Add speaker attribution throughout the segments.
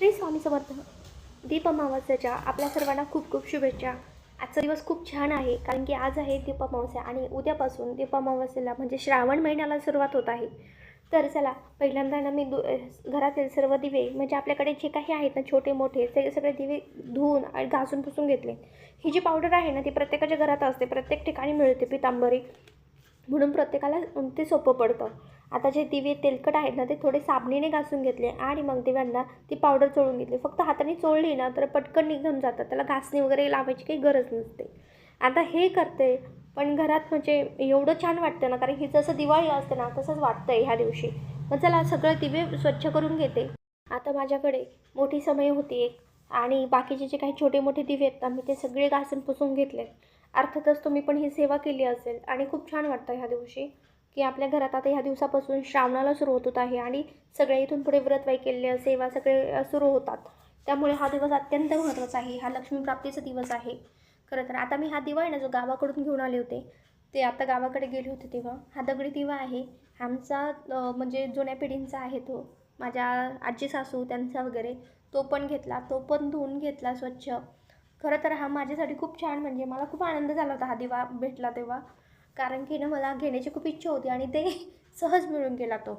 Speaker 1: श्री स्वामी समर्थ. दीप अमावस्येच्या आपल्या सर्वांना खूप खूप शुभेच्छा. आजचा दिवस खूप छान आहे कारण की आज आहे दीप अमावस्या आणि उद्यापासून दीप अमावस्येला म्हणजे श्रावण महिन्याला सुरुवात होत आहे. तर चला पहिल्यांदा ना मी घरातील सर्व दिवे म्हणजे आपल्याकडे जे काही आहेत ना छोटे मोठे ते सगळे दिवे धुवून आणि घासून पुसून घेतले. ही जी पावडर आहे ना ती प्रत्येकाच्या घरात असते, प्रत्येक ठिकाणी मिळते पितांबरी, म्हणून प्रत्येकाला ते सोपं पडतं. आता जे दिवे तेलकट आहेत ना ते थोडे साबणीने घासून घेतले आणि मग दिव्यांना ती पावडर चोळून घेतली. फक्त हाताने चोळली ना तर पटकन निघून जातं, त्याला घासणी वगैरे लावायची काही गरज नसते. आता हे करते पण घरात म्हणजे एवढं छान वाटतं ना, कारण की जसं दिवाळी असते ना तसंच वाटतं आहे ह्या दिवशी. मग चला सगळे दिवे स्वच्छ करून घेते. आता माझ्याकडे मोठी समय होती एक आणि बाकीचे जे काही छोटे मोठे दिवे आहेत ना मी ते सगळे घासून पुसून घेतले. अर्थातच तुम्ही पण ही सेवा केली असेल आणि खूप छान वाटतं ह्या दिवशी की आपल्या घरात आता ह्या दिवसापासून श्रावणाला सुरुवात होत आहे आणि सगळे इथून पुढे व्रत वैकल्य सेवा सगळे सुरू होतात. त्यामुळे हा दिवस अत्यंत महत्त्वाचा आहे. हा लक्ष्मीप्राप्तीचा दिवस आहे. खरं तर आता मी हा दिवा आहे ना जो गावाकडून घेऊन आले होते, ते आता गावाकडे गेले होते तेव्हा हा दगडी दिवा आहे. आमचा म्हणजे जुन्या पिढींचा आहे तो. माझ्या आजी सासू त्यांचा वगैरे तो पण घेतला, तो पण धुवून घेतला स्वच्छ. खरं तर हा माझ्यासाठी खूप छान म्हणजे मला खूप आनंद झाला होता हा दिवा भेटला तेव्हा. कारण की ना मला घेण्याची खूप इच्छा होती आणि ते सहज मिळून गेला तो.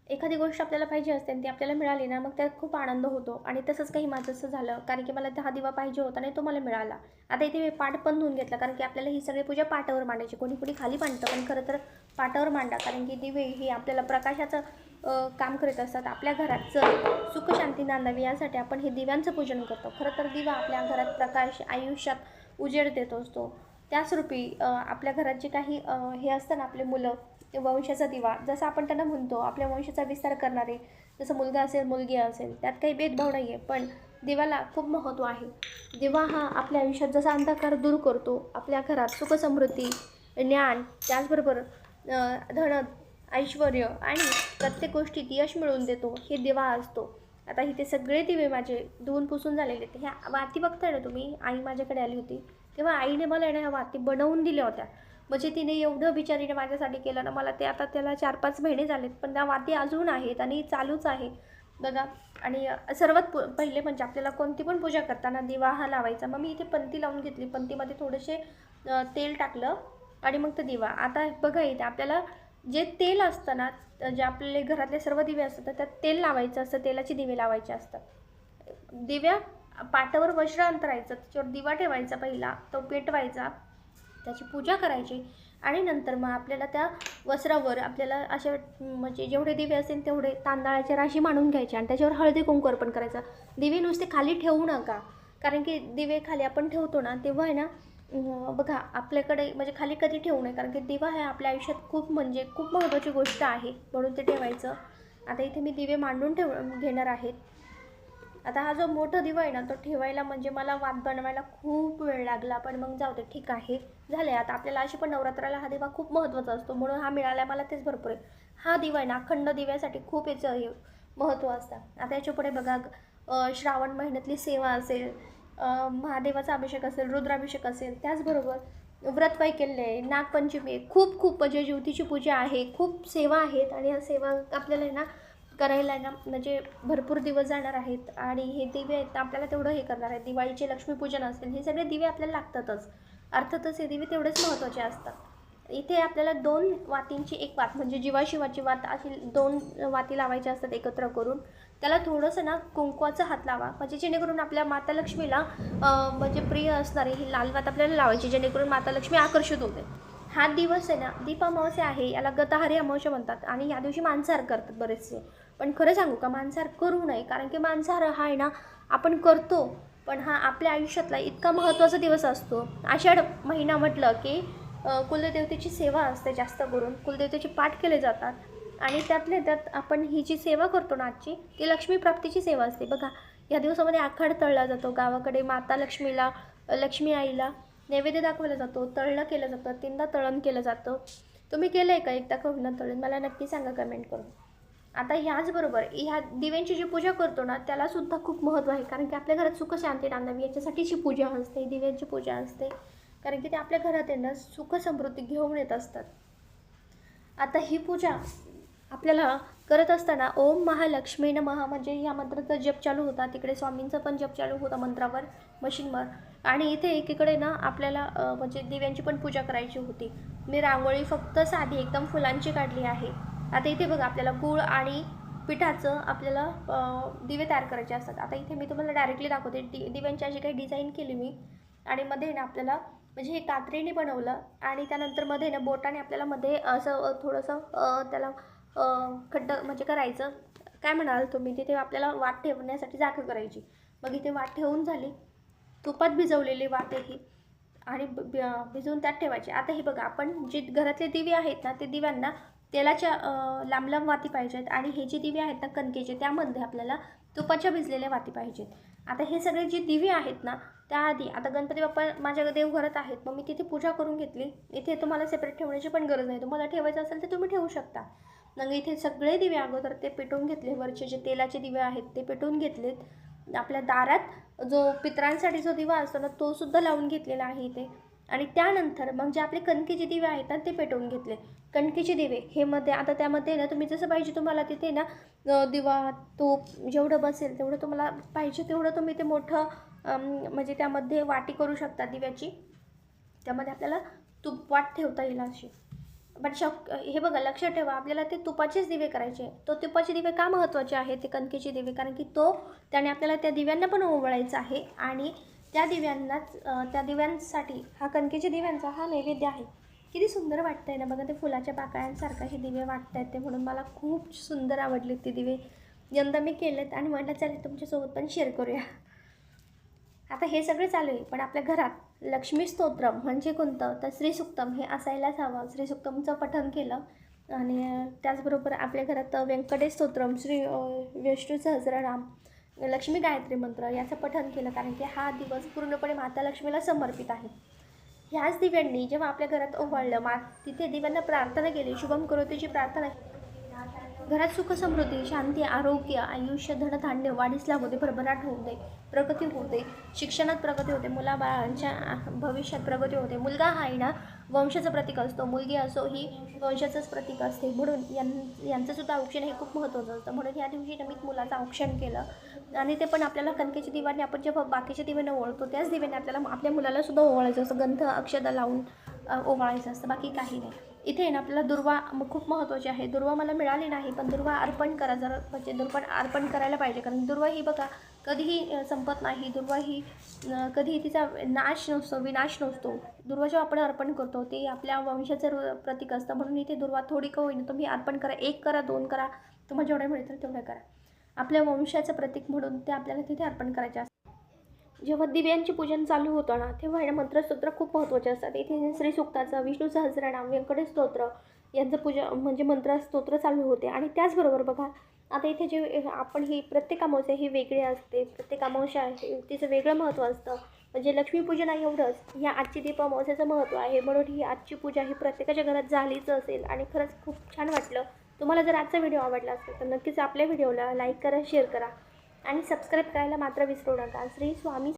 Speaker 1: एखादी गोष्ट आपल्याला पाहिजे असते आणि ती आपल्याला मिळाली ना मग त्यात खूप आनंद होतो आणि तसंच काही माझं असं झालं कारण की मला हा दिवा पाहिजे होता आणि तो मला मिळाला. आता इथे मी पाट पण धुवून घेतला कारण की आपल्याला ही सगळी पूजा पाटावर मांडायची. कोणी कोणी खाली मांडतं पण खरं तर पाटावर मांडा, कारण की दिवे ही आपल्याला प्रकाशाचं काम करत असतात. आपल्या घरात सुख शांती नांदावी यासाठी आपण हे दिव्यांचं पूजन करतो. खरं तर दिवा आपल्या घरात प्रकाश आयुष्यात उजेड देत असतो. त्याचरूपी आपल्या घरात जे काही हे असतं ना आपले मुलं, ते वंशाचा दिवा जसं आपण त्यांना म्हणतो, आपल्या वंशाचा विस्तार करणारे, जसं मुलगा असेल मुलगी असेल त्यात काही भेदभाव नाही आहे, पण दिव्याला खूप महत्त्व आहे. दिवा हा आपल्या आयुष्यात जसा अंधकार दूर करतो, आपल्या घरात सुख समृद्धी ज्ञान त्याचबरोबर धन ऐश्वर आणि प्रत्येक गोष्टीत यश मिळवून देतो, हे दिवा असतो. आता इथे सगळे दिवे माझे धुवून पुसून झालेले. ह्या वाती बघताय ना तुम्ही, आई माझ्याकडे आली होती तेव्हा आईने मला ह्या वाती बनवून दिल्या होत्या. म्हणजे तिने एवढं बिचारीने माझ्यासाठी केलं ना, मला ते आता त्याला 4-5 महिने झालेत पण त्या वाती अजून आहेत आणि चालूच आहे बघा. आणि सर्वात पहिले म्हणजे आपल्याला कोणती पण पूजा करताना दिवा हा लावायचा. मग मी इथे पंती लावून घेतली, पंतीमध्ये थोडेसे तेल टाकलं आणि मग ते दिवा. आता बघा इथे आपल्याला जे तेल असतं ना, जे आपले घरातले सर्व दिवे असतात तर त्यात तेल लावायचं असतं, तेलाचे दिवे लावायचे असतात. दिव्या पाटावर वज्र अंतरायचं, त्याच्यावर दिवा ठेवायचा, पहिला तो पेटवायचा, त्याची पूजा करायची आणि नंतर मग आपल्याला त्या वस्त्रावर आपल्याला अशा म्हणजे जेवढे दिवे असेल तेवढे तांदळाची राशी मांडून घ्यायची आणि त्याच्यावर हळदी कुंकू अर्पण करायचा. दिवे नुसते खाली ठेवू नका, कारण की दिवे खाली आपण ठेवतो ना तेव्हा आहे ना बघा आपल्याकडे म्हणजे खाली कधी ठेवू नये, कारण की दिवा हे आपल्या आयुष्यात खूप म्हणजे खूप महत्त्वाची गोष्ट आहे, म्हणून ते ठेवायचं. आता इथे मी दिवे मांडून घेणार आहेत. आता हा जो मोठा दिवा आहे ना तो ठेवायला म्हणजे मला वात बनवायला खूप वेळ लागला, पण मग जाऊ दे ठीक आहे झालं आहे. आता आपल्याला अशी पण नवरात्राला हा दिवा खूप महत्त्वाचा असतो, म्हणून हा मिळाला मला तेच भरपूर आहे. हा दिवा आहे ना अखंड दिव्यासाठी खूप याचं हे महत्त्व असतं. आता याच्या पुढे बघा श्रावण महिन्यातली सेवा असेल, महादेवाचा अभिषेक असेल, रुद्राभिषेक असेल, त्याचबरोबर व्रत वैकल्य आहे, नागपंचमी आहे, खूप खूप म्हणजे ज्योतीची पूजा आहे, खूप सेवा आहेत आणि ह्या सेवा आपल्याला आहे ना करायला ना म्हणजे भरपूर दिवस जाणार आहेत. आणि हे दिवे आहेत आपल्याला तेवढं हे करणार आहेत. दिवाळीचे लक्ष्मीपूजन असेल, हे सगळे दिवे आपल्याला लागतातच. अर्थातच हे दिवे तेवढेच महत्त्वाचे असतात. इथे आपल्याला 2 वातींची एक वात म्हणजे जीवाशिवाची वात अशी 2 वाती लावायच्या असतात एकत्र करून. त्याला थोडंसं ना कुंकवाचा हात लावा, म्हणजे जेणेकरून आपल्या माता लक्ष्मीला म्हणजे प्रिय असणारी ही लाल वात आपल्याला लावायची, जेणेकरून माता लक्ष्मी आकर्षित होते. हा दिवस आहे ना दीप अमावस्या आहे, याला गतहारी अमावस्या म्हणतात आणि या दिवशी मांसाहार करतात बरेचसे. पण खरं सांगू का, मांसाहार करू नये, कारण की मांसाहार हा आहे ना आपण करतो पण हा आपल्या आयुष्यातला इतका महत्त्वाचा दिवस असतो. आषाढ महिना म्हटलं की कुलदेवतेची सेवा असते, जास्त करून कुलदेवतेचे पाठ केले जातात आणि त्यातले त्यात आपण ही जी सेवा करतो ना आजची, ती लक्ष्मीप्राप्तीची सेवा असते. बघा या दिवसामध्ये आखाड तळला जातो, गावाकडे माता लक्ष्मीला लक्ष्मी आईला नैवेद्य दाखवला जातो, तळणं केलं जातं, 3दा तळण केलं जातं. तुम्ही केलं आहे का एकदा का होईना तळण, मला नक्की सांगा कमेंट करून. आता ह्याचबरोबर ह्या दिव्यांची जी पूजा करतो ना त्यालासुद्धा खूप महत्त्व आहे, कारण की आपल्या घरात सुख शांती नांदावी याच्यासाठीची पूजा असते, दिव्यांची पूजा असते, कारण की ते आपल्या घरात आहे ना सुख समृद्धी घेऊन येत असतात. आता ही पूजा आपल्याला करत असताना ओम महालक्ष्मी नमः म्हणजे या मंत्राचा जप चालू होता. तिकडे स्वामींचा पण जप चालू होता मंत्रावर, मशीनवर. आणि इथे एकीकडे ना आपल्याला म्हणजे दिव्यांची पण पूजा करायची होती. मी रांगोळी फक्त साधी एकदम फुलांची काढली आहे. आता इथे बघा आपल्याला गूळ आणि पिठाचं आपल्याला दिवे तयार करायचे असतात. आता इथे मी तुम्हाला डायरेक्टली दाखवते. दिव्यांची अशी काही डिझाईन केली मी. आणि मध्ये ना आपल्याला म्हणजे हे कात्रीने बनवलं आणि त्यानंतर मध्ये ना बोटाने आपल्याला मध्ये असं थोडंसं त्याला खड्डं म्हणजे करायचं. काय म्हणाल तुम्ही, तिथे आपल्याला वात ठेवण्यासाठी जागा करायची. मग इथे वात ठेवून झाली. तुपात भिजवलेली वात ही आणि भिजवून त्यात ठेवायची. आता हे बघा, आपण जे घरातले दिवे आहेत ना, ते दिव्यांना तेलाच्या लांब लांब वाती पाहिजेत. आणि हे जे दिवे आहेत ना कणकेचे, त्यामध्ये आपल्याला तुपाच्या भिजलेल्या वाती पाहिजेत. आता हे सगळे जे दिवे आहेत ना, त्याआधी आता गणपती बाप्पा माझ्या देवघरात आहेत, मग मी तिथे पूजा करून घेतली. इथे तुम्हाला सेपरेट ठेवण्याची पण गरज नाही. तुम्हाला ठेवायचं असेल तर तुम्ही ठेवू शकता. मग इथे सगळे दिवे अगोदर ते पेटवून घेतले. वरचे जे तेलाचे दिवे आहेत ते पेटवून घेतलेत. आपल्या दारात जो पितरांसाठी जो दिवा असतो ना, तो सुद्धा लावून घेतलेला आहे इथे. आणि त्यानंतर मग जे आपले कणकेचे दिवे आहेत ना, ते पेटवून घेतले. कणकेचे दिवे हे मध्ये आता त्यामध्ये ना तुम्ही जसं पाहिजे तुम्हाला तिथे ना दिवा तूप जेवढं बसेल तेवढं तुम्हाला पाहिजे तेवढं तुम्ही ते मोठं म्हणजे त्यामध्ये वाटी करू शकता दिव्याची. त्यामध्ये आपल्याला तूप वाट ठेवता येईल अशी. पण हे बघा, लक्षात ठेवा, आपल्याला ते तुपाचेच दिवे करायचे. तो तुपाचे दिवे का महत्त्वाचे आहेत, ते कणकेचे दिवे, कारण की त्याने आपल्याला त्या दिव्यांना पण ओवाळायचं आहे. आणि त्या दिव्यांनाच त्या दिव्यांसाठी हा कणकेच्या दिव्यांचा हा नैवेद्य आहे. किती सुंदर वाटतंय ना बघा, ते फुलाच्या पाकळ्यांसारखं हे दिवे वाटत आहेत ते, म्हणून मला खूप सुंदर आवडले ते दिवे. यंदा मी केलेत आणि म्हटलं चला तुमच्यासोबत पण शेअर करूया. आता हे सगळे चालू आहे, पण आपल्या घरात लक्ष्मी स्तोत्रम म्हणजे कोणतं, तर श्रीसुक्तम हे असायलाच हवं. श्रीसुक्तमचं पठण केलं. आणि त्याचबरोबर आपल्या घरात व्यंकटेश स्तोत्रम, श्री विष्णू सहस्रनाम, लक्ष्मी गायत्री मंत्र याचं पठण केलं. कारण की हा दिवस पूर्णपणे माता लक्ष्मीला समर्पित आहे. ह्याच दिव्यांनी जेव्हा आपल्या घरात ओवाळलं, तिथे दिव्यांना प्रार्थना केली, शुभम करोतीची प्रार्थना, घरात सुख समृद्धी शांती आरोग्य आयुष्य धनधान्य वाढीस लागू दे, भरभराट होऊ दे, प्रगती होऊ दे, शिक्षणात प्रगती होते, मुलाबाळांच्या भविष्यात प्रगती होते. मुलगा हा आहे ना वंशाचं प्रतीक असतो, मुलगी असो ही वंशाचंच प्रतीक असते. म्हणून यांचंसुद्धा औक्षण हे खूप महत्त्वाचं असतं. म्हणून ह्या दिवशी नमित मुलाचं औक्षण केलं. आणि ते पण आपल्याला कणकेच्या दिव्याने आपण जेव्हा बाकीच्या दिव्याने ओवाळतो त्याच दिव्याने आपल्याला आपल्या मुलालासुद्धा ओवाळायचं असतं. गंध अक्षदा लावून ओवाळायचं असतं, बाकी काही नाही. इथे ना आपल्याला दुर्वा खूप महत्त्वाची आहे. दुर्वा मला मिळाली नाही, पण दुर्वा अर्पण करा जर, म्हणजे दुर्वा अर्पण करायला पाहिजे. कारण दुर्वा ही बघा कधीही संपत नाही. दुर्वा ही कधीही तिचा नाश नसतो, विनाश नसतो. दुर्वा जेव्हा आपण अर्पण करतो ते आपल्या वंशाचं प्रतीक असतं. म्हणून इथे दुर्वा थोडी का होईना तुम्ही अर्पण करा, 1 करा, 2 करा, तुम्हाला जेवढे मिळतील तेवढं करा. आपल्या वंशाचं प्रतीक म्हणून ते आपल्याला तिथे अर्पण करायचे असतं. जेव्हा दिव्यांचे पूजन चालू होतं ना, तेव्हा हे मंत्रस्तोत्र खूप महत्त्वाचे असतात. इथे श्रीसुक्ताचं, विष्णू सहस्रनाम, व्यंकटेश स्तोत्र यांचं पूजा म्हणजे मंत्रस्तोत्र चालू होते. आणि त्याचबरोबर बघा, आता इथे जे आपण ही प्रत्येक अमावस्या ही वेगळी असते. प्रत्येक अमावस्या तिचं वेगळं महत्त्व असतं. म्हणजे लक्ष्मीपूजन आहे एवढंच, ह्या आजची दीप अमावस्याचं महत्त्व आहे. म्हणून ही आजची पूजा ही प्रत्येकाच्या घरात झालीच असेल. आणि खरंच खूप छान वाटलं. तुम्हाला जर आजचा व्हिडिओ आवडला असेल तर नक्कीच आपल्या व्हिडिओला लाईक करा, शेअर करा आणि सबस्क्राईब करायला मात्र विसरू नका. श्री स्वामी